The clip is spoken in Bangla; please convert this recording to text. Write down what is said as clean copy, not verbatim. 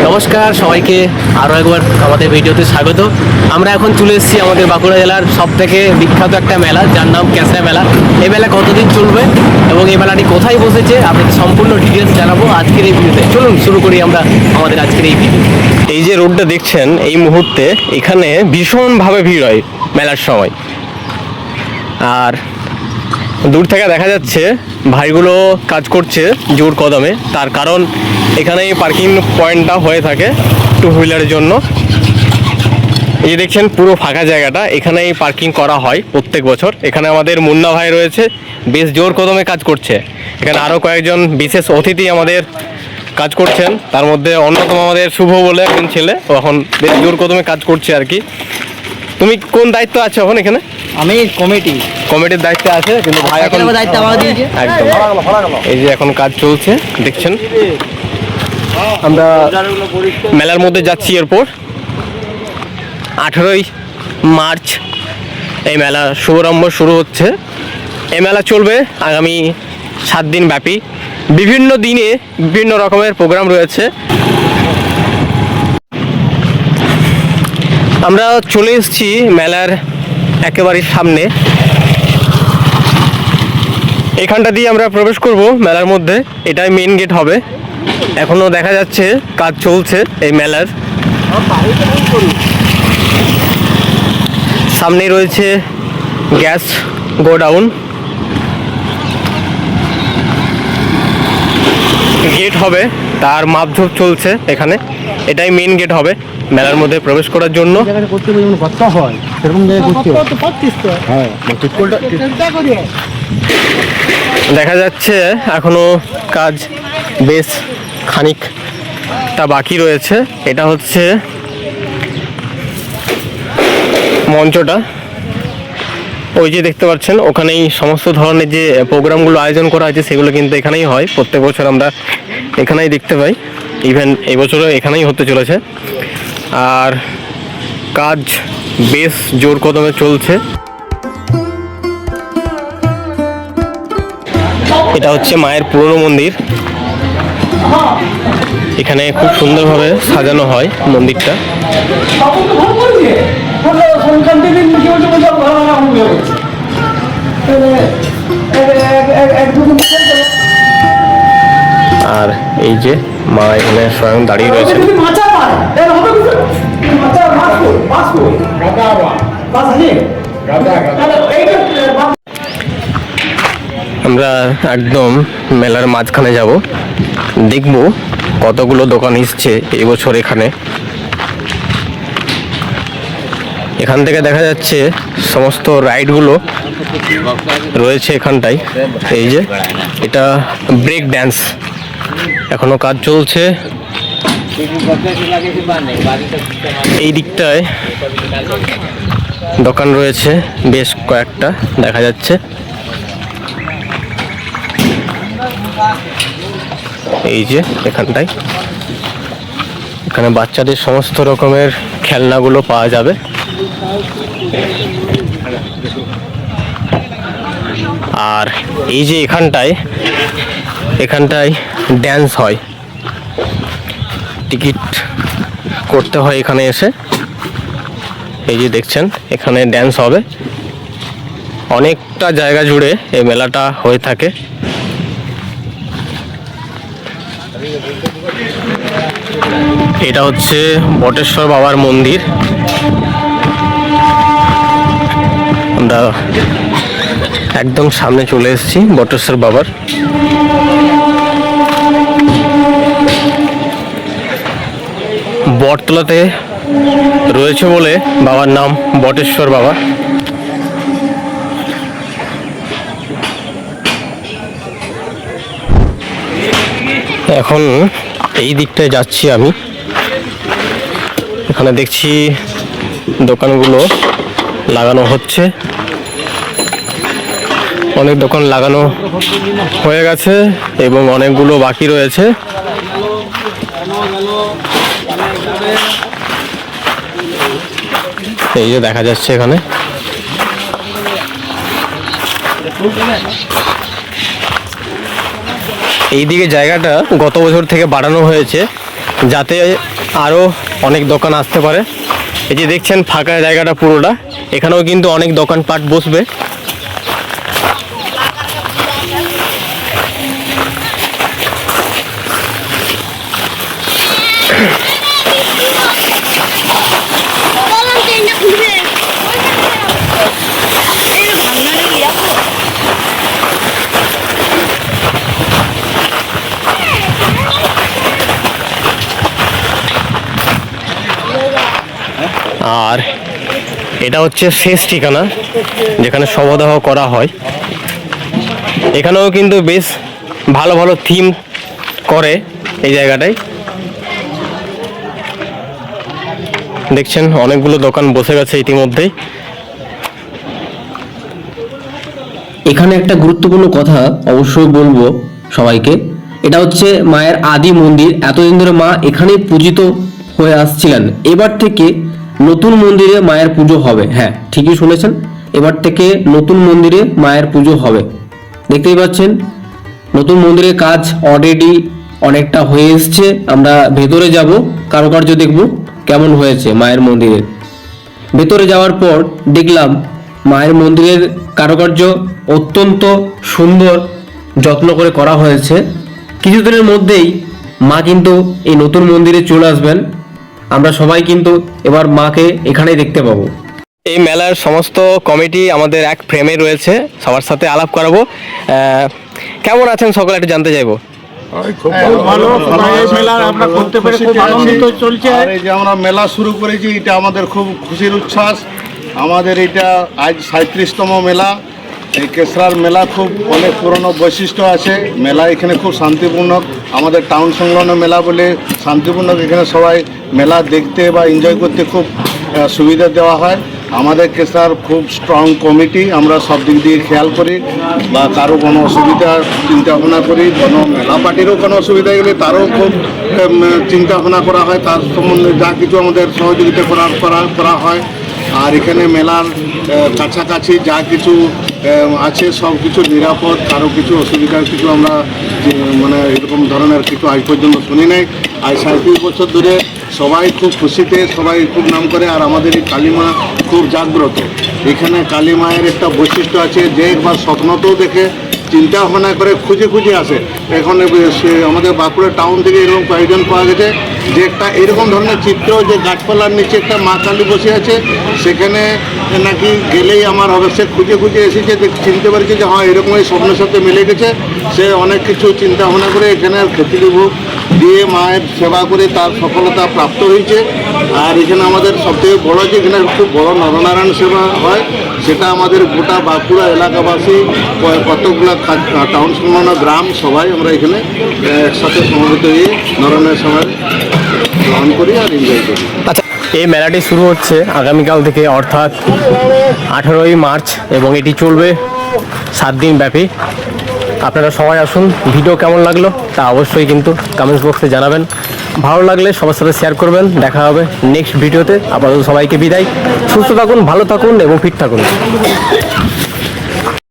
নমস্কার সবাইকে আরও একবার আমাদের ভিডিওতে স্বাগত। আমরা এখন চলে এসেছি আমাদের বাঁকুড়া জেলার সবথেকে বিখ্যাত একটা মেলা, যার নাম ক্যাঁচড়া মেলা। এই মেলা কতদিন চলবে এবং এই মেলাটি কোথায় বসেছে আপনাদের সম্পূর্ণ ডিটেলস জানাবো আজকের এই ভিডিওতে। চলুন শুরু করি আমরা আমাদের আজকের এই ভিডিও। এই যে রোডটা দেখছেন এই মুহূর্তে, এখানে ভীষণভাবে ভিড় হয় মেলার সময়। আর দূর থেকে দেখা যাচ্ছে ভাইগুলো কাজ করছে জোর কদমে, তার কারণ এখানেই পার্কিং পয়েন্টটা হয়ে থাকে টু হুইলারের জন্য। এই দেখছেন পুরো ফাঁকা জায়গাটা, এখানেই পার্কিং করা হয় প্রত্যেক বছর। এখানে আমাদের মুন্না ভাই রয়েছে, বেশ জোর কদমে কাজ করছে। এখানে আরও কয়েকজন বিশেষ অতিথি আমাদের কাজ করছেন, তার মধ্যে অন্যতম আমাদের শুভ বলে একজন ছেলে, ও এখন বেশ জোর কদমে কাজ করছে আর কি। তুমি কোন দায়িত্ব আছে এখন এখানে? আমি কমিটির দায়িত্বে আছে, কিন্তু ভাই এখন দায়িত্ব আমাকে দিয়েছে। একদম এই যে এখন কাজ চলছে দেখছেন। আমরা মেলার মধ্যে যাচ্ছি, এরপর 18ই মার্চ এই মেলা শুভারম্ভ শুরু হচ্ছে। এই মেলা চলবে আগামী 7 দিন ব্যাপী। বিভিন্ন দিনে বিভিন্ন রকমের প্রোগ্রাম রয়েছে। আমরা চলে এসেছি মেলার একেবারে সামনে। এখানটা দিয়ে আমরা প্রবেশ করব মেলার মধ্যে, এটাই মেইন গেট হবে। এখনো দেখা যাচ্ছে কাজ চলছে এই মেলার। সামনে রয়েছে গ্যাস গোডাউন, গেট হবে, তার মাপঝোপ চলছে এখানে। এটাই মেইন গেট হবে মেলার মধ্যে প্রবেশ করার জন্য। দেখা যাচ্ছে এখনো কাজ বেশ খানিকটা বাকি রয়েছে। এটা হচ্ছে মঞ্চটা, ওই যে দেখতে পাচ্ছেন, ওখানেই সমস্ত ধরনের যে প্রোগ্রামগুলো আয়োজন করা হয়েছে সেগুলো কিন্তু এখানেই হয়। প্রত্যেক বছর আমরা এখানেই দেখতে পাই, ইভেন এই বছরও এখানেই হতে চলেছে। আর কাজ বেশ জোর কদমে চলছে। এটা হচ্ছে মায়ের পুরনো মন্দির, এখানে খুব সুন্দরভাবে সাজানো হয় মন্দিরটা। আর এই যে মা এখানে স্বয়ং দাঁড়িয়ে রয়েছে। আমরা একদম মেলার মাঝখানে যাব, দেখব কতগুলো দোকান এসছে এবছর এখানে। এখান থেকে দেখা যাচ্ছে সমস্ত রাইডগুলো রয়েছে এখানটায়। এই যে এটা ব্রেক ড্যান্স, এখনো কাজ চলছে। এই দিকটায় দোকান রয়েছে বেশ কয়েকটা দেখা যাচ্ছে। এই যে এখানটায়, এখানে বাচ্চাদের সমস্ত রকমের খেলনাগুলো পাওয়া যাবে। আর এই যে এখানটায় ড্যান্স হয়, টিকিট করতে হয় এখানে এসে। এই যে দেখছেন এখানে ড্যান্স হবে। অনেকটা জায়গা জুড়ে এই মেলাটা হয়ে থাকে। এটা হচ্ছে বটেশ্বর বাবার মন্দির। আমরা একদম সামনে চলে এসেছি বটেশ্বর বাবার। বটতলাতে রয়েছে বলে বাবার নাম বটেশ্বর বাবা। এখন এই দিকটায় যাচ্ছি আমি। এখানে দেখছি দোকানগুলো লাগানো হচ্ছে, অনেক দোকান লাগানো হয়ে গেছে এবং অনেকগুলো বাকি রয়েছে। এই যে দেখা যাচ্ছে এখানে এইদিকে জায়গাটা গত বছর থেকে বাড়ানো হয়েছে যাতে আরও অনেক দোকান আসতে পারে। এই যে দেখছেন ফাঁকা জায়গাটা পুরোটা, এখানেও কিন্তু অনেক দোকানপাট বসবে। আর এটা হচ্ছে শেষ ঠিকানা যেখানে শবদাহ করা হয়। এখানেও কিন্তু বেশ ভালো ভালো থিম করে এই জায়গাটায়। দেখছেন অনেকগুলো দোকান বসে গেছে ইতিমধ্যেই। এখানে একটা গুরুত্বপূর্ণ কথা অবশ্যই বলবো সবাইকে, এটা হচ্ছে মায়ের আদি মন্দির। এতদিন ধরে মা এখানেই পূজিত হয়ে আসছিলেন। এবার থেকে নতুন মন্দিরে মায়ের পুজো হবে। হ্যাঁ, ঠিকই শুনেছেন, এবার থেকে নতুন মন্দিরে মায়ের পুজো হবে। দেখতেই পাচ্ছেন নতুন মন্দিরের কাজ অলরেডি অনেকটা হয়ে এসছে। আমরা ভেতরে যাব, কারুকার্য দেখব কেমন হয়েছে মায়ের মন্দিরের। ভেতরে যাওয়ার পর দেখলাম মায়ের মন্দিরের কারুকার্য অত্যন্ত সুন্দর, যত্ন করে করা হয়েছে। কিছুদিনের মধ্যেই মা কিন্তু এই নতুন মন্দিরে চলে আসবেন। আমরা সবাই কিন্তু এবার মাকে এখানেই দেখতে পাবো। এই মেলার সমস্ত কমিটি আমাদের এক ফ্রেমে রয়েছে, সবার সাথে আলাপ করাবো। কেমন আছেন সকলে একটু জানতে চাইবো। খুব ভালো, এই মেলা আমরা করতে পেরে খুব আনন্দিত চলছে। আর এই যে আমরা মেলা শুরু করেছি, এটা আমাদের খুব খুশির উচ্ছ্বাস। আমাদের এটা আজ 37তম মেলা। এই কেশরার মেলা খুব অনেক পুরনো বৈশিষ্ট্য আছে। মেলা এখানে খুব শান্তিপূর্ণ, আমাদের টাউন সংলগ্ন মেলা বলে শান্তিপূর্ণ। এখানে সবাই মেলা দেখতে বা এনজয় করতে খুব সুবিধা দেওয়া হয়। আমাদের কেশরার খুব স্ট্রং কমিটি, আমরা সব দিক দিয়ে খেয়াল করি বা কারো কোনো অসুবিধা চিন্তা ভাবনা করি। কোনো মেলা পার্টিরও কোনো অসুবিধা গেলে তারও খুব চিন্তা ভাবনা করা হয়, তার সম্বন্ধে যা কিছু আমাদের সহযোগিতা করা হয়। আর এখানে মেলার কাছাকাছি যা কিছু আছে সব কিছু নিরাপদ, কারো কিছু অসুবিধার কিছু আমরা মানে এরকম ধরনের কিছু আজ পর্যন্ত শুনি নাই। আজ 37 বছর ধরে সবাই খুব খুশিতে, সবাই খুব নাম করে। আর আমাদের এই কালীমা খুব জাগ্রত। এখানে কালী মায়ের একটা বৈশিষ্ট্য আছে, যে একবার স্বপ্নতেও দেখে, চিন্তা ভাবনা করে, খুঁজে খুঁজে আসে। এখন আমাদের বাঁকুড়া টাউন থেকে এরকম কয়েকজন পাওয়া গেছে যে একটা এরকম ধরনের চিত্র, যে গাছপালার নিচে একটা মা কালী বসে আছে, সেখানে নাকি গেলেই আমার হবে। সে খুঁজে খুঁজে এসেছে, চিনতে পারছে যে হ্যাঁ এরকমই স্বপ্নের সাথে মিলে গেছে। সে অনেক কিছু চিন্তা ভাবনা করে এখানে খিচুড়ি ভোগ দিয়ে মায়ের সেবা করে তার সফলতা প্রাপ্ত হয়েছে। আর এখানে আমাদের সবথেকে বড় যে এখানে খুব বড় নরনারায়ণ সেবা হয়, সেটা আমাদের গোটা বাঁকুড়া এলাকাবাসী, কতগুলো টাউন সংলগ্ন গ্রাম সবাই আমরা এখানে একসাথে সমবেত হয়ে নরনারায়ণ সেবা গ্রহণ করি আর এনজয় করি। আচ্ছা, এই মেলাটি শুরু হচ্ছে আগামীকাল থেকে, অর্থাৎ 18ই মার্চ, এবং এটি চলবে 7 দিন ব্যাপী। আপনারা সবাই আসুন। ভিডিও কেমন লাগলো তা অবশ্যই কিন্তু কমেন্টস বক্সে জানাবেন। ভালো লাগলে সবার সাথে শেয়ার করবেন। দেখা হবে নেক্সট ভিডিওতে। আপাতত সবাইকে বিদায়। সুস্থ থাকুন, ভালো থাকুন এবং ফিট থাকুন।